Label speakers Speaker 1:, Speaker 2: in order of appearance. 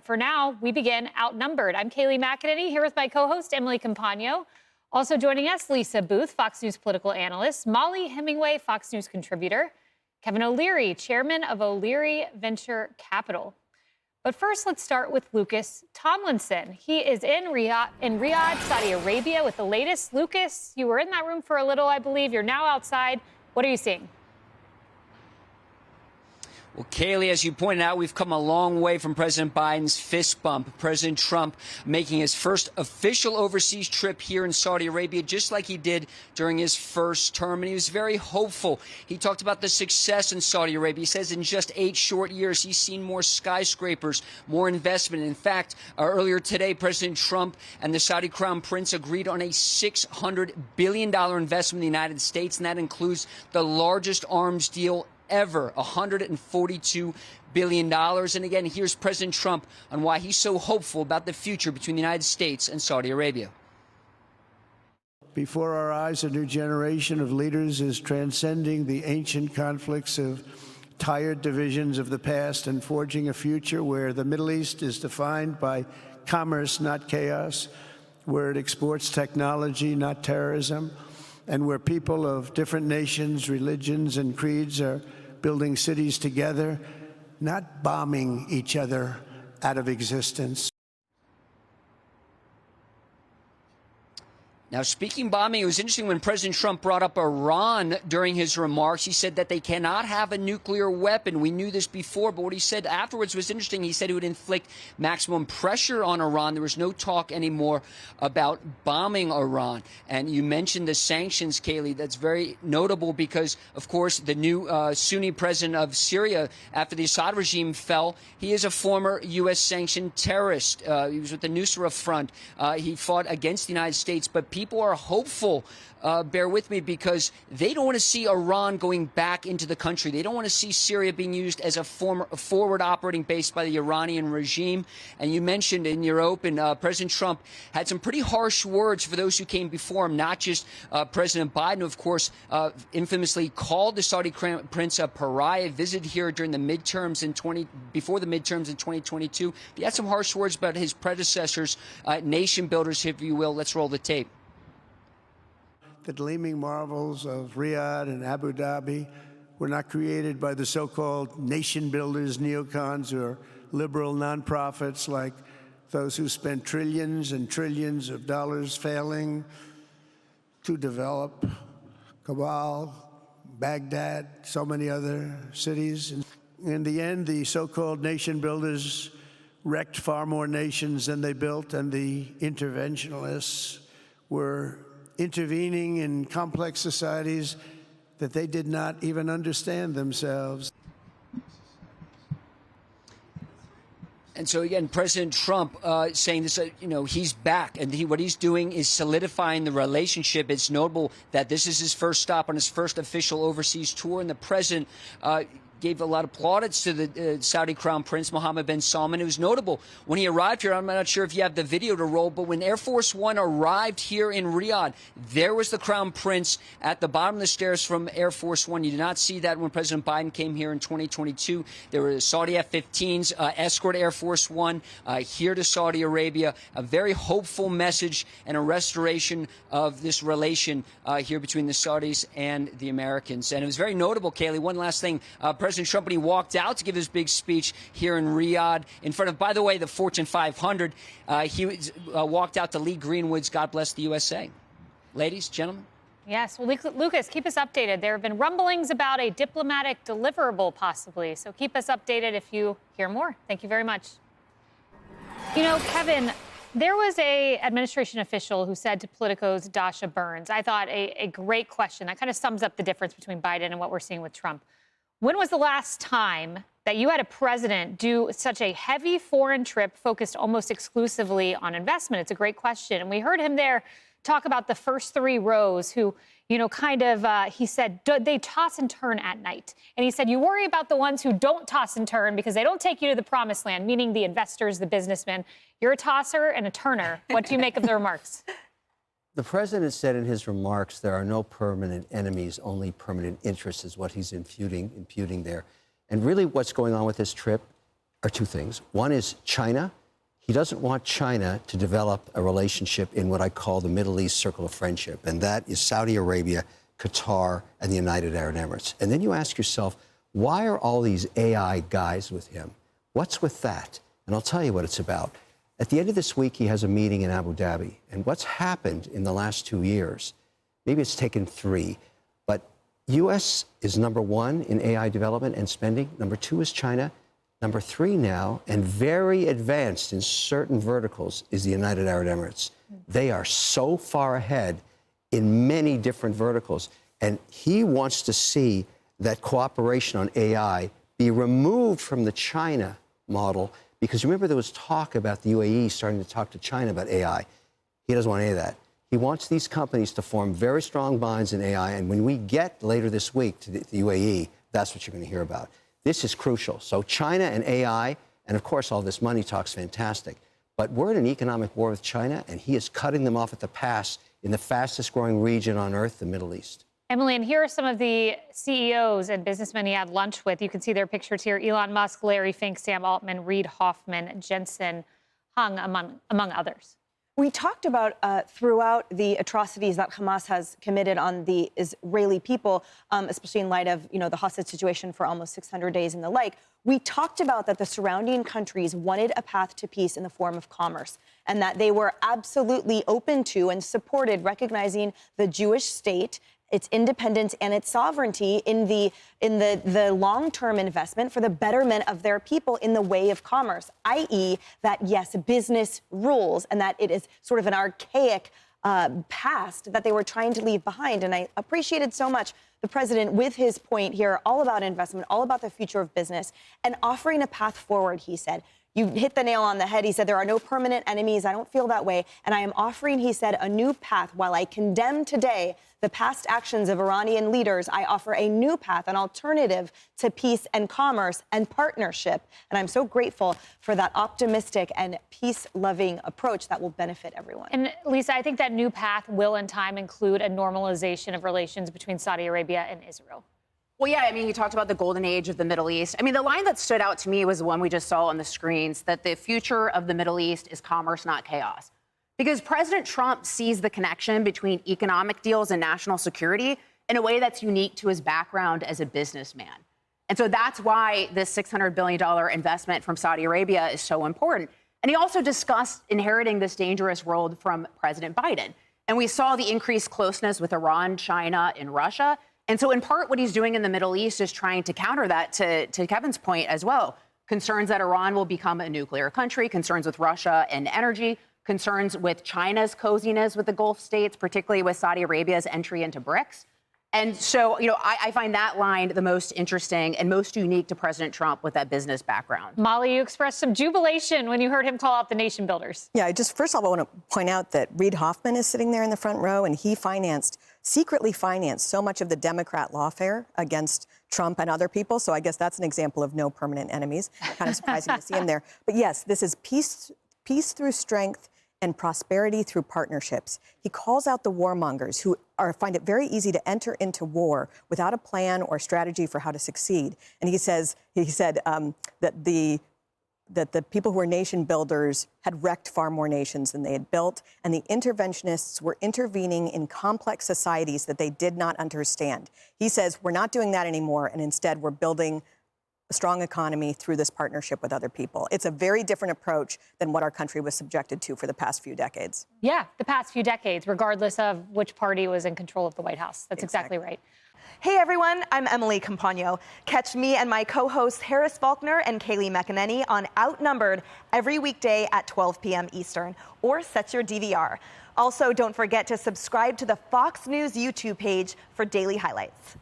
Speaker 1: for now, we begin Outnumbered. I'm Kayleigh McEnany here with my co-host, Emily Compagno. Also joining us, Lisa Booth, Fox News political analyst, Molly Hemingway, Fox News contributor, Kevin O'Leary, chairman of O'Leary Venture Capital. But first, let's start with Lucas Tomlinson. He is in Riyadh, Saudi Arabia, with the latest. Lucas, you were in that room for a little, I believe. You're now outside. What are you seeing?
Speaker 2: Well, Kayleigh, as you pointed out, we've come a long way from President Biden's fist bump. President Trump making his first official overseas trip here in Saudi Arabia, just like he did during his first term. And he was very hopeful. He talked about the success in Saudi Arabia. He says in just 8 short years, he's seen more skyscrapers, more investment. In fact, earlier today, President Trump and the Saudi Crown Prince agreed on a $600 billion investment in the United States, and that includes the largest arms deal ever, $142 billion. And again, here's President Trump on why he's so hopeful about the future between the United States and Saudi Arabia.
Speaker 3: Before our eyes, a new generation of leaders is transcending the ancient conflicts of tired divisions of the past and forging a future where the Middle East is defined by commerce, not chaos, where it exports technology, not terrorism, and where people of different nations, religions, and creeds are building cities together, not bombing each other out of existence.
Speaker 2: Now, speaking bombing, it was interesting when President Trump brought up Iran during his remarks. He said that they cannot have a nuclear weapon. We knew this before, but what he said afterwards was interesting. He said he would inflict maximum pressure on Iran. There was no talk anymore about bombing Iran. And you mentioned the sanctions, Kayleigh. That's very notable because, of course, the new Sunni president of Syria, after the Assad regime fell, he is a former U.S. sanctioned terrorist. He was with the Nusra Front. He fought against the United States, but people are hopeful, bear with me, because they don't want to see Iran going back into the country. They don't want to see Syria being used as a forward operating base by the Iranian regime. And you mentioned in your open, President Trump had some pretty harsh words for those who came before him, not just President Biden, who, of course, infamously called the Saudi Crown Prince a pariah, visited here during the midterms before the midterms in 2022. He had some harsh words about his predecessors, nation builders, if you will. Let's roll the tape.
Speaker 3: The gleaming marvels of Riyadh and Abu Dhabi were not created by the so-called nation builders, neocons, or liberal nonprofits like those who spent trillions and trillions of dollars failing to develop Kabul, Baghdad, so many other cities. In the end, the so-called nation builders wrecked far more nations than they built, and the interventionists were intervening in complex societies that they did not even understand themselves.
Speaker 2: And so, again, President Trump saying this, he's back, and what he's doing is solidifying the relationship. It's notable that this is his first stop on his first official overseas tour, and the president gave a lot of plaudits to the Saudi Crown Prince Mohammed bin Salman. It was notable when he arrived here. I'm not sure if you have the video to roll, but when Air Force One arrived here in Riyadh, there was the Crown Prince at the bottom of the stairs from Air Force One. You did not see that when President Biden came here in 2022. There were Saudi F-15s escort Air Force One here to Saudi Arabia. A very hopeful message and a restoration of this relation here between the Saudis and the Americans. And it was very notable, Kayleigh. One last thing. President Trump, when he walked out to give his big speech here in Riyadh in front of, by the way, the Fortune 500, he walked out to Lee Greenwood's God Bless the USA. Ladies, gentlemen.
Speaker 1: Yes. Well, Lucas, keep us updated. There have been rumblings about a diplomatic deliverable, possibly. So keep us updated if you hear more. Thank you very much. You know, Kevin, there was a administration official who said to Politico's Dasha Burns, I thought a great question that kind of sums up the difference between Biden and what we're seeing with Trump. When was the last time that you had a president do such a heavy foreign trip focused almost exclusively on investment? It's a great question. And we heard him there talk about the first 3 rows who, he said, they toss and turn at night. And he said, you worry about the ones who don't toss and turn because they don't take you to the promised land, meaning the investors, the businessmen. You're a tosser and a turner. What do you make of the remarks?
Speaker 4: The president said in his remarks there are no permanent enemies, only permanent interests is what he's imputing there. And really what's going on with this trip are two things. One is China. He doesn't want China to develop a relationship in what I call the Middle East circle of friendship, and that is Saudi Arabia, Qatar, and the United Arab Emirates. And then you ask yourself, why are all these AI guys with him? What's with that? And I'll tell you what it's about. At the end of this week, he has a meeting in Abu Dhabi. And what's happened in the last 2 years, maybe it's taken 3, but U.S. is number 1 in AI development and spending. Number 2 is China. Number 3 now, and very advanced in certain verticals, is the United Arab Emirates. They are so far ahead in many different verticals. And he wants to see that cooperation on AI be removed from the China model, because remember there was talk about the UAE starting to talk to China about AI. He doesn't want any of that. He wants these companies to form very strong bonds in AI, and when we get later this week to the UAE, that's what you're going to hear about. This is crucial. So China and AI, and of course all this money talk's fantastic, but we're in an economic war with China, and he is cutting them off at the pass in the fastest growing region on earth, the Middle East.
Speaker 1: Emily, and here are some of the CEOs and businessmen he had lunch with. You can see their pictures here. Elon Musk, Larry Fink, Sam Altman, Reid Hoffman, Jensen Huang, among others.
Speaker 5: We talked about throughout the atrocities that Hamas has committed on the Israeli people, especially in light of, the hostage situation for almost 600 days and the like. We talked about that the surrounding countries wanted a path to peace in the form of commerce, and that they were absolutely open to and supported recognizing the Jewish state, its independence and its sovereignty in the long-term investment for the betterment of their people in the way of commerce, i.e. that, yes, business rules, and that it is sort of an archaic past that they were trying to leave behind. And I appreciated so much the president with his point here, all about investment, all about the future of business, and offering a path forward, he said. You hit the nail on the head. He said, there are no permanent enemies. I don't feel that way. And I am offering, he said, a new path. While I condemn today the past actions of Iranian leaders, I offer a new path, an alternative to peace and commerce and partnership. And I'm so grateful for that optimistic and peace-loving approach that will benefit everyone.
Speaker 1: And Lisa, I think that new path will in time include a normalization of relations between Saudi Arabia and Israel.
Speaker 6: Well, yeah, you talked about the golden age of the Middle East. The line that stood out to me was the one we just saw on the screens, that the future of the Middle East is commerce, not chaos. Because President Trump sees the connection between economic deals and national security in a way that's unique to his background as a businessman. And so that's why this $600 billion investment from Saudi Arabia is so important. And he also discussed inheriting this dangerous world from President Biden. And we saw the increased closeness with Iran, China, and Russia. And so in part, what he's doing in the Middle East is trying to counter that, to Kevin's point as well. Concerns that Iran will become a nuclear country, concerns with Russia and energy, concerns with China's coziness with the Gulf states, particularly with Saudi Arabia's entry into BRICS. And so, I find that line the most interesting and most unique to President Trump with that business background.
Speaker 1: Molly, you expressed some jubilation when you heard him call out the nation builders.
Speaker 7: Yeah, first of all, I want to point out that Reid Hoffman is sitting there in the front row, and he secretly financed so much of the Democrat lawfare against Trump and other people. So I guess that's an example of no permanent enemies. Kind of surprising to see him there. But yes, this is peace through strength and prosperity through partnerships. He calls out the warmongers who find it very easy to enter into war without a plan or strategy for how to succeed. And he said that the people who were nation builders had wrecked far more nations than they had built, and the interventionists were intervening in complex societies that they did not understand. He says, we're not doing that anymore, and instead we're building a strong economy through this partnership with other people. It's a very different approach than what our country was subjected to for the past few decades.
Speaker 1: Yeah, the past few decades, regardless of which party was in control of the White House. That's exactly right.
Speaker 5: Hey everyone, I'm Emily Campagno. Catch me and my co-hosts Harris Faulkner and Kaylee McEnany on Outnumbered every weekday at 12 p.m. Eastern, or set your DVR. Also, don't forget to subscribe to the Fox News YouTube page for daily highlights.